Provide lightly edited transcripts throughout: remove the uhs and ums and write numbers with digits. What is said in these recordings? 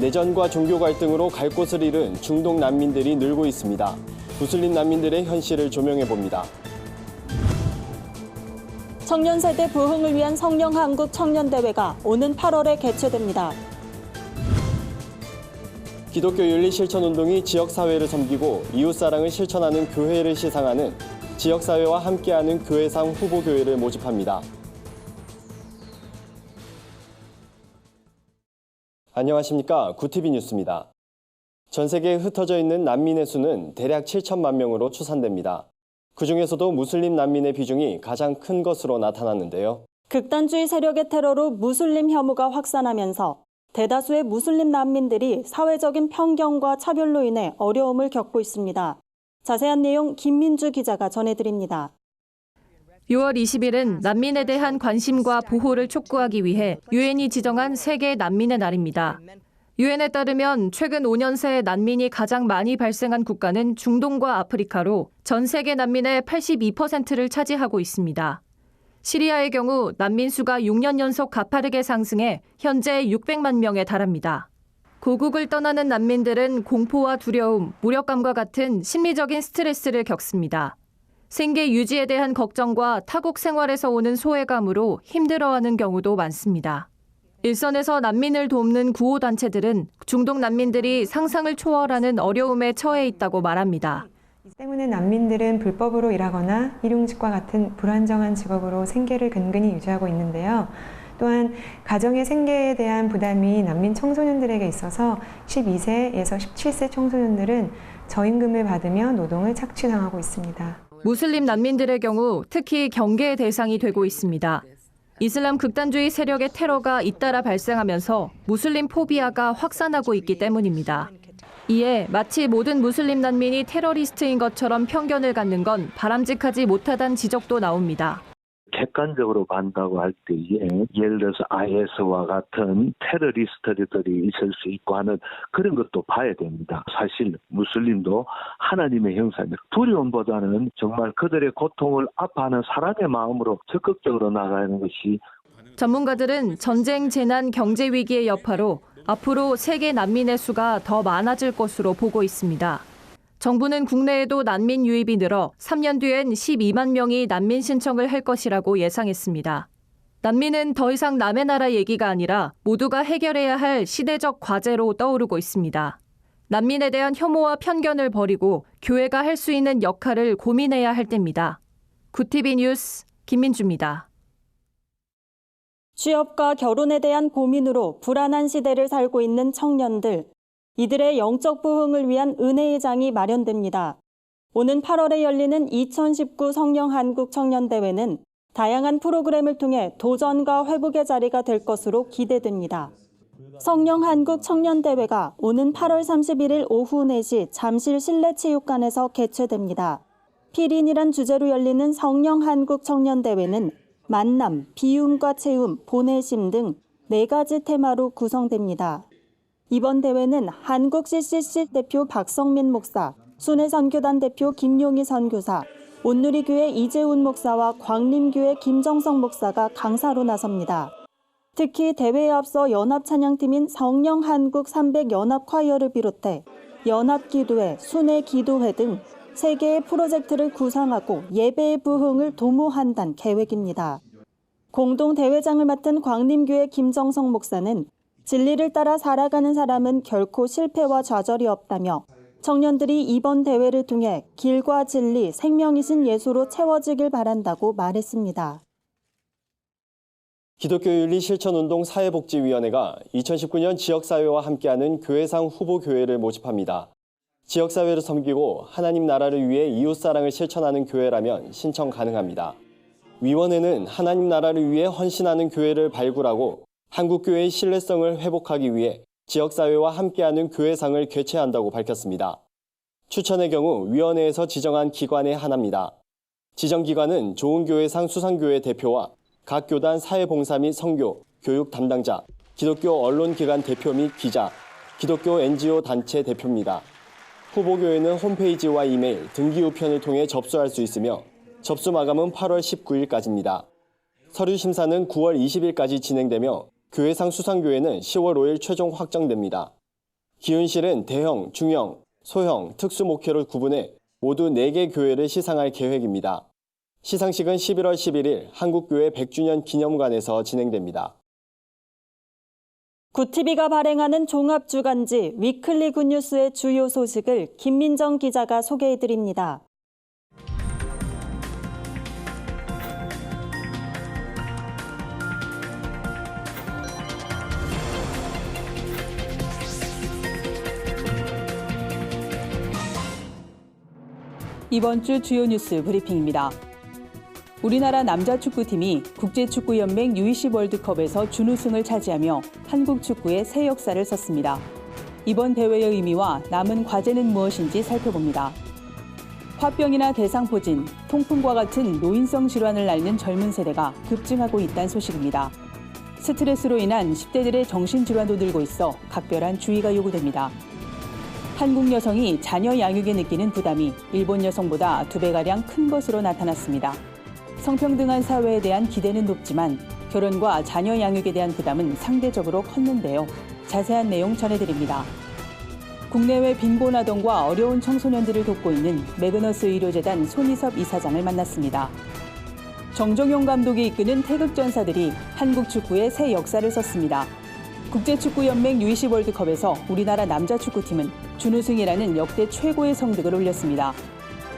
내전과 종교 갈등으로 갈 곳을 잃은 중동 난민들이 늘고 있습니다. 무슬림 난민들의 현실을 조명해봅니다. 청년 세대 부흥을 위한 성령한국 청년대회가 오는 8월에 개최됩니다. 기독교 윤리 실천 운동이 지역사회를 섬기고 이웃사랑을 실천하는 교회를 시상하는 지역사회와 함께하는 교회상 후보교회를 모집합니다. 안녕하십니까. 구티비 뉴스입니다. 전 세계에 흩어져 있는 난민의 수는 대략 7천만 명으로 추산됩니다. 그중에서도 무슬림 난민의 비중이 가장 큰 것으로 나타났는데요. 극단주의 세력의 테러로 무슬림 혐오가 확산하면서 대다수의 무슬림 난민들이 사회적인 편견과 차별로 인해 어려움을 겪고 있습니다. 자세한 내용 김민주 기자가 전해드립니다. 6월 20일은 난민에 대한 관심과 보호를 촉구하기 위해 유엔이 지정한 세계 난민의 날입니다. 유엔에 따르면 최근 5년 새 난민이 가장 많이 발생한 국가는 중동과 아프리카로 전 세계 난민의 82%를 차지하고 있습니다. 시리아의 경우 난민 수가 6년 연속 가파르게 상승해 현재 600만 명에 달합니다. 고국을 떠나는 난민들은 공포와 두려움, 무력감과 같은 심리적인 스트레스를 겪습니다. 생계 유지에 대한 걱정과 타국 생활에서 오는 소외감으로 힘들어하는 경우도 많습니다. 일선에서 난민을 돕는 구호단체들은 중동 난민들이 상상을 초월하는 어려움에 처해 있다고 말합니다. 때문에 난민들은 불법으로 일하거나 일용직과 같은 불안정한 직업으로 생계를 근근히 유지하고 있는데요. 또한 가정의 생계에 대한 부담이 난민 청소년들에게 있어서 12세에서 17세 청소년들은 저임금을 받으며 노동을 착취당하고 있습니다. 무슬림 난민들의 경우 특히 경계의 대상이 되고 있습니다. 이슬람 극단주의 세력의 테러가 잇따라 발생하면서 무슬림 포비아가 확산하고 있기 때문입니다. 이에 마치 모든 무슬림 난민이 테러리스트인 것처럼 편견을 갖는 건 바람직하지 못하다는 지적도 나옵니다. 객관적으로 본다고 할 때에 예를 들어서 IS와 같은 테러리스트들이 있을 수 있고 하는 그런 것도 봐야 됩니다. 사실 무슬림도 하나님의 형상입니다. 두려움보다는 정말 그들의 고통을 아파하는 사람의 마음으로 적극적으로 나가는 것이. 전문가들은 전쟁, 재난, 경제 위기의 여파로 앞으로 세계 난민의 수가 더 많아질 것으로 보고 있습니다. 정부는 국내에도 난민 유입이 늘어 3년 뒤엔 12만 명이 난민 신청을 할 것이라고 예상했습니다. 난민은 더 이상 남의 나라 얘기가 아니라 모두가 해결해야 할 시대적 과제로 떠오르고 있습니다. 난민에 대한 혐오와 편견을 버리고 교회가 할 수 있는 역할을 고민해야 할 때입니다. 구티비 뉴스 김민주입니다. 취업과 결혼에 대한 고민으로 불안한 시대를 살고 있는 청년들. 이들의 영적 부흥을 위한 은혜의 장이 마련됩니다. 오는 8월에 열리는 2019 성령한국 청년대회는 다양한 프로그램을 통해 도전과 회복의 자리가 될 것으로 기대됩니다. 성령한국 청년대회가 오는 8월 31일 오후 4시 잠실 실내체육관에서 개최됩니다. 필인이란 주제로 열리는 성령한국 청년대회는 만남, 비움과 채움, 보내심 등 4가지 테마로 구성됩니다. 이번 대회는 한국 CCC 대표 박성민 목사, 순회선교단 대표 김용희 선교사, 온누리교회 이재훈 목사와 광림교회 김정성 목사가 강사로 나섭니다. 특히 대회에 앞서 연합찬양팀인 성령한국 300연합콰이어를 비롯해 연합기도회, 순회기도회 등 3개의 프로젝트를 구상하고 예배의 부흥을 도모한다는 계획입니다. 공동 대회장을 맡은 광림교회 김정성 목사는 진리를 따라 살아가는 사람은 결코 실패와 좌절이 없다며 청년들이 이번 대회를 통해 길과 진리, 생명이신 예수로 채워지길 바란다고 말했습니다. 기독교 윤리 실천 운동 사회복지위원회가 2019년 지역사회와 함께하는 교회상 후보교회를 모집합니다. 지역사회를 섬기고 하나님 나라를 위해 이웃사랑을 실천하는 교회라면 신청 가능합니다. 위원회는 하나님 나라를 위해 헌신하는 교회를 발굴하고 한국교회의 신뢰성을 회복하기 위해 지역사회와 함께하는 교회상을 개최한다고 밝혔습니다. 추천의 경우 위원회에서 지정한 기관에 하나입니다. 지정기관은 좋은교회상 수상교회 대표와 각 교단 사회봉사 및 선교, 교육 담당자, 기독교 언론기관 대표 및 기자, 기독교 NGO 단체 대표입니다. 후보교회는 홈페이지와 이메일, 등기 우편을 통해 접수할 수 있으며 접수 마감은 8월 19일까지입니다. 서류 심사는 9월 20일까지 진행되며 교회상 수상교회는 10월 5일 최종 확정됩니다. 기훈실은 대형, 중형, 소형, 특수 목회로 구분해 모두 4개 교회를 시상할 계획입니다. 시상식은 11월 11일 한국교회 100주년 기념관에서 진행됩니다. 굿TV가 발행하는 종합주간지 위클리 굿뉴스의 주요 소식을 김민정 기자가 소개해드립니다. 이번 주 주요 뉴스 브리핑입니다. 우리나라 남자축구팀이 국제축구연맹 UEC 월드컵에서 준우승을 차지하며 한국 축구의 새 역사를 썼습니다. 이번 대회의 의미와 남은 과제는 무엇인지 살펴봅니다. 화병이나 대상포진, 통풍과 같은 노인성 질환을 앓는 젊은 세대가 급증하고 있다는 소식입니다. 스트레스로 인한 10대들의 정신질환도 늘고 있어 각별한 주의가 요구됩니다. 한국 여성이 자녀 양육에 느끼는 부담이 일본 여성보다 2배가량 큰 것으로 나타났습니다. 성평등한 사회에 대한 기대는 높지만 결혼과 자녀 양육에 대한 부담은 상대적으로 컸는데요. 자세한 내용 전해드립니다. 국내외 빈곤아동과 어려운 청소년들을 돕고 있는 매그너스 의료재단 손희섭 이사장을 만났습니다. 정정용 감독이 이끄는 태극전사들이 한국 축구의 새 역사를 썼습니다. 국제축구연맹 UEC 월드컵에서 우리나라 남자축구팀은 준우승이라는 역대 최고의 성적을 올렸습니다.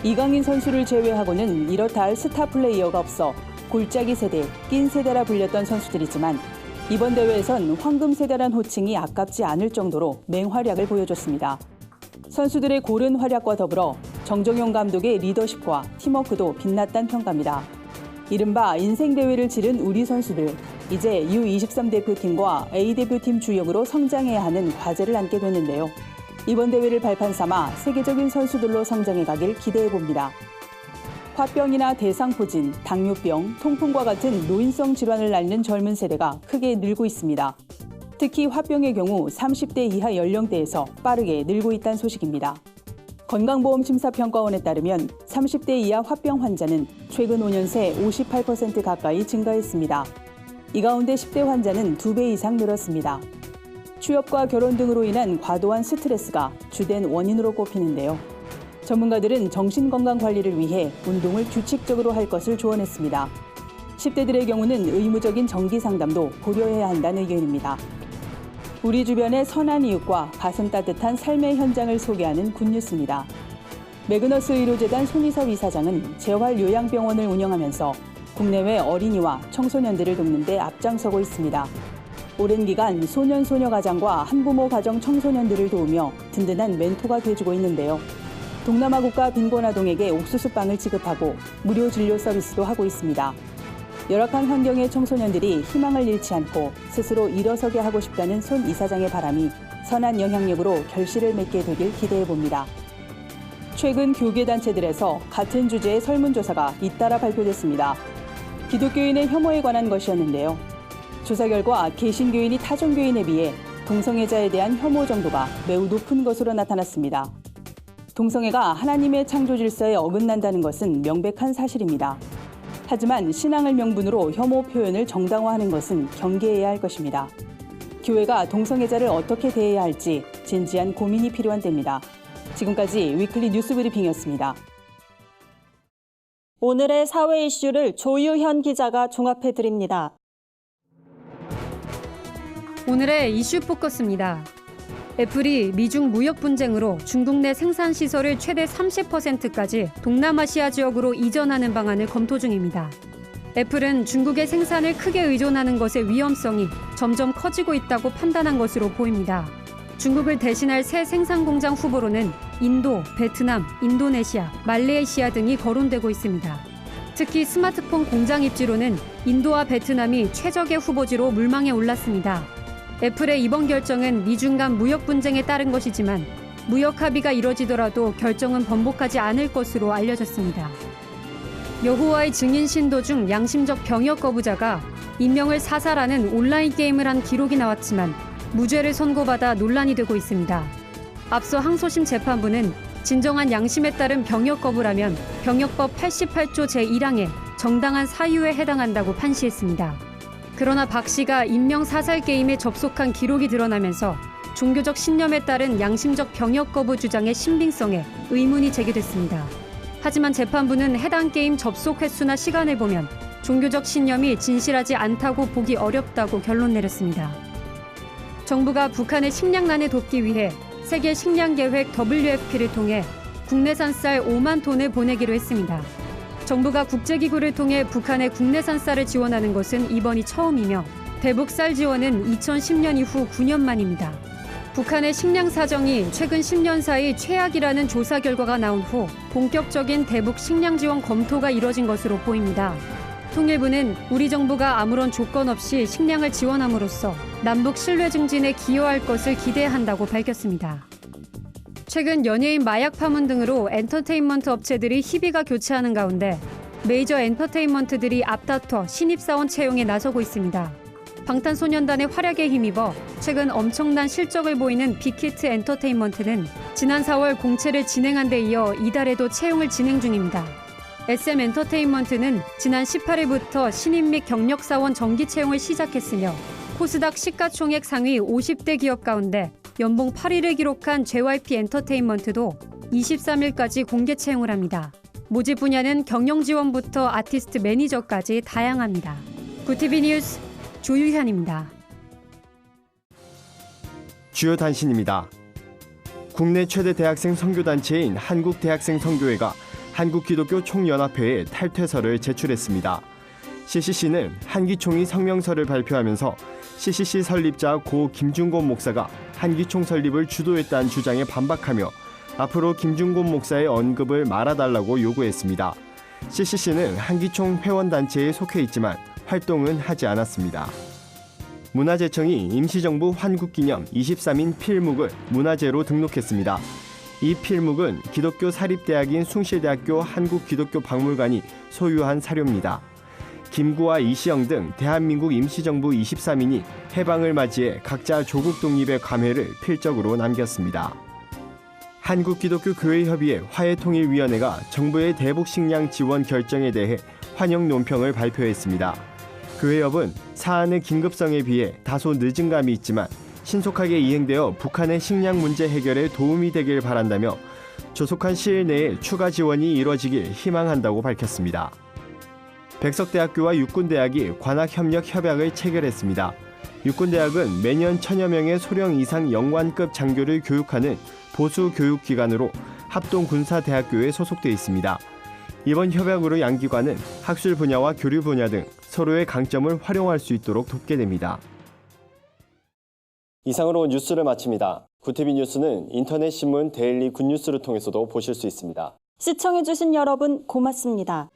이강인 선수를 제외하고는 이렇다 할 스타 플레이어가 없어 골짜기 세대, 낀 세대라 불렸던 선수들이지만 이번 대회에선 황금 세대란 호칭이 아깝지 않을 정도로 맹활약을 보여줬습니다. 선수들의 고른 활약과 더불어 정정용 감독의 리더십과 팀워크도 빛났다는 평가입니다. 이른바 인생 대회를 치른 우리 선수들, 이제 U23 대표팀과 A 대표팀 주역으로 성장해야 하는 과제를 안게 됐는데요. 이번 대회를 발판 삼아 세계적인 선수들로 성장해 가길 기대해봅니다. 화병이나 대상포진, 당뇨병, 통풍과 같은 노인성 질환을 앓는 젊은 세대가 크게 늘고 있습니다. 특히 화병의 경우 30대 이하 연령대에서 빠르게 늘고 있다는 소식입니다. 건강보험심사평가원에 따르면 30대 이하 화병 환자는 최근 5년 새 58% 가까이 증가했습니다. 이 가운데 10대 환자는 2배 이상 늘었습니다. 취업과 결혼 등으로 인한 과도한 스트레스가 주된 원인으로 꼽히는데요. 전문가들은 정신건강관리를 위해 운동을 규칙적으로 할 것을 조언했습니다. 10대들의 경우는 의무적인 정기상담도 고려해야 한다는 의견입니다. 우리 주변의 선한 이웃과 가슴 따뜻한 삶의 현장을 소개하는 굿뉴스입니다. 매그너스 의료재단 손희섭 이사장은 재활요양병원을 운영하면서 국내외 어린이와 청소년들을 돕는 데 앞장서고 있습니다. 오랜 기간 소년, 소녀 가장과 한부모 가정 청소년들을 도우며 든든한 멘토가 돼주고 있는데요. 동남아 국가 빈곤아동에게 옥수수빵을 지급하고 무료 진료 서비스도 하고 있습니다. 열악한 환경의 청소년들이 희망을 잃지 않고 스스로 일어서게 하고 싶다는 손 이사장의 바람이 선한 영향력으로 결실을 맺게 되길 기대해봅니다. 최근 교계단체들에서 같은 주제의 설문조사가 잇따라 발표됐습니다. 기독교인의 혐오에 관한 것이었는데요. 조사 결과 개신교인이 타종교인에 비해 동성애자에 대한 혐오 정도가 매우 높은 것으로 나타났습니다. 동성애가 하나님의 창조 질서에 어긋난다는 것은 명백한 사실입니다. 하지만 신앙을 명분으로 혐오 표현을 정당화하는 것은 경계해야 할 것입니다. 교회가 동성애자를 어떻게 대해야 할지 진지한 고민이 필요한 때입니다. 지금까지 위클리 뉴스 브리핑이었습니다. 오늘의 사회 이슈를 조유현 기자가 종합해드립니다. 오늘의 이슈 포커스입니다. 애플이 미중 무역 분쟁으로 중국 내 생산 시설을 최대 30%까지 동남아시아 지역으로 이전하는 방안을 검토 중입니다. 애플은 중국의 생산을 크게 의존하는 것의 위험성이 점점 커지고 있다고 판단한 것으로 보입니다. 중국을 대신할 새 생산 공장 후보로는 인도, 베트남, 인도네시아, 말레이시아 등이 거론되고 있습니다. 특히 스마트폰 공장 입지로는 인도와 베트남이 최적의 후보지로 물망에 올랐습니다. 애플의 이번 결정은 미중 간 무역 분쟁에 따른 것이지만 무역 합의가 이뤄지더라도 결정은 번복하지 않을 것으로 알려졌습니다. 여호와의 증인 신도 중 양심적 병역 거부자가 인명을 사살하는 온라인 게임을 한 기록이 나왔지만 무죄를 선고받아 논란이 되고 있습니다. 앞서 항소심 재판부는 진정한 양심에 따른 병역 거부라면 병역법 88조 제1항에 정당한 사유에 해당한다고 판시했습니다. 그러나 박 씨가 인명 사살 게임에 접속한 기록이 드러나면서 종교적 신념에 따른 양심적 병역 거부 주장의 신빙성에 의문이 제기됐습니다. 하지만 재판부는 해당 게임 접속 횟수나 시간을 보면 종교적 신념이 진실하지 않다고 보기 어렵다고 결론 내렸습니다. 정부가 북한의 식량난을 돕기 위해 세계 식량 계획 WFP를 통해 국내산 쌀 5만 톤을 보내기로 했습니다. 정부가 국제기구를 통해 북한의 국내산 쌀을 지원하는 것은 이번이 처음이며 대북 쌀 지원은 2010년 이후 9년 만입니다. 북한의 식량 사정이 최근 10년 사이 최악이라는 조사 결과가 나온 후 본격적인 대북 식량 지원 검토가 이뤄진 것으로 보입니다. 통일부는 우리 정부가 아무런 조건 없이 식량을 지원함으로써 남북 신뢰 증진에 기여할 것을 기대한다고 밝혔습니다. 최근 연예인 마약 파문 등으로 엔터테인먼트 업체들이 희비가 교체하는 가운데 메이저 엔터테인먼트들이 앞다퉈 신입사원 채용에 나서고 있습니다. 방탄소년단의 활약에 힘입어 최근 엄청난 실적을 보이는 빅히트 엔터테인먼트는 지난 4월 공채를 진행한 데 이어 이달에도 채용을 진행 중입니다. SM 엔터테인먼트는 지난 18일부터 신입 및 경력사원 정기 채용을 시작했으며 코스닥 시가총액 상위 50대 기업 가운데 연봉 8위를 기록한 JYP 엔터테인먼트도 23일까지 공개 채용을 합니다. 모집 분야는 경영 지원부터 아티스트 매니저까지 다양합니다. 구티비 뉴스 조유현입니다. 주요 단신입니다. 국내 최대 대학생 선교단체인 한국대학생선교회가 한국기독교 총연합회에 탈퇴서를 제출했습니다. CCC는 한기총이 성명서를 발표하면서 CCC 설립자 고 김중곤 목사가 한기총 설립을 주도했다는 주장에 반박하며 앞으로 김중곤 목사의 언급을 말아달라고 요구했습니다. CCC는 한기총 회원단체에 속해 있지만 활동은 하지 않았습니다. 문화재청이 임시정부 환국기념 23인 필묵을 문화재로 등록했습니다. 이 필묵은 기독교 사립대학인 숭실대학교 한국기독교박물관이 소유한 사료입니다. 김구와 이시영 등 대한민국 임시정부 23인이 해방을 맞이해 각자 조국 독립의 감회를 필적으로 남겼습니다. 한국기독교교회협의회 화해통일위원회가 정부의 대북식량 지원 결정에 대해 환영 논평을 발표했습니다. 교회협은 사안의 긴급성에 비해 다소 늦은 감이 있지만 신속하게 이행되어 북한의 식량 문제 해결에 도움이 되길 바란다며 조속한 시일 내에 추가 지원이 이뤄지길 희망한다고 밝혔습니다. 백석대학교와 육군대학이 관학협력협약을 체결했습니다. 육군대학은 매년 1000여 명의 소령 이상 영관급 장교를 교육하는 보수교육기관으로 합동군사대학교에 소속돼 있습니다. 이번 협약으로 양기관은 학술 분야와 교류 분야 등 서로의 강점을 활용할 수 있도록 돕게 됩니다. 이상으로 뉴스를 마칩니다. 구티비 뉴스는 인터넷 신문 데일리 굿뉴스를 통해서도 보실 수 있습니다. 시청해주신 여러분 고맙습니다.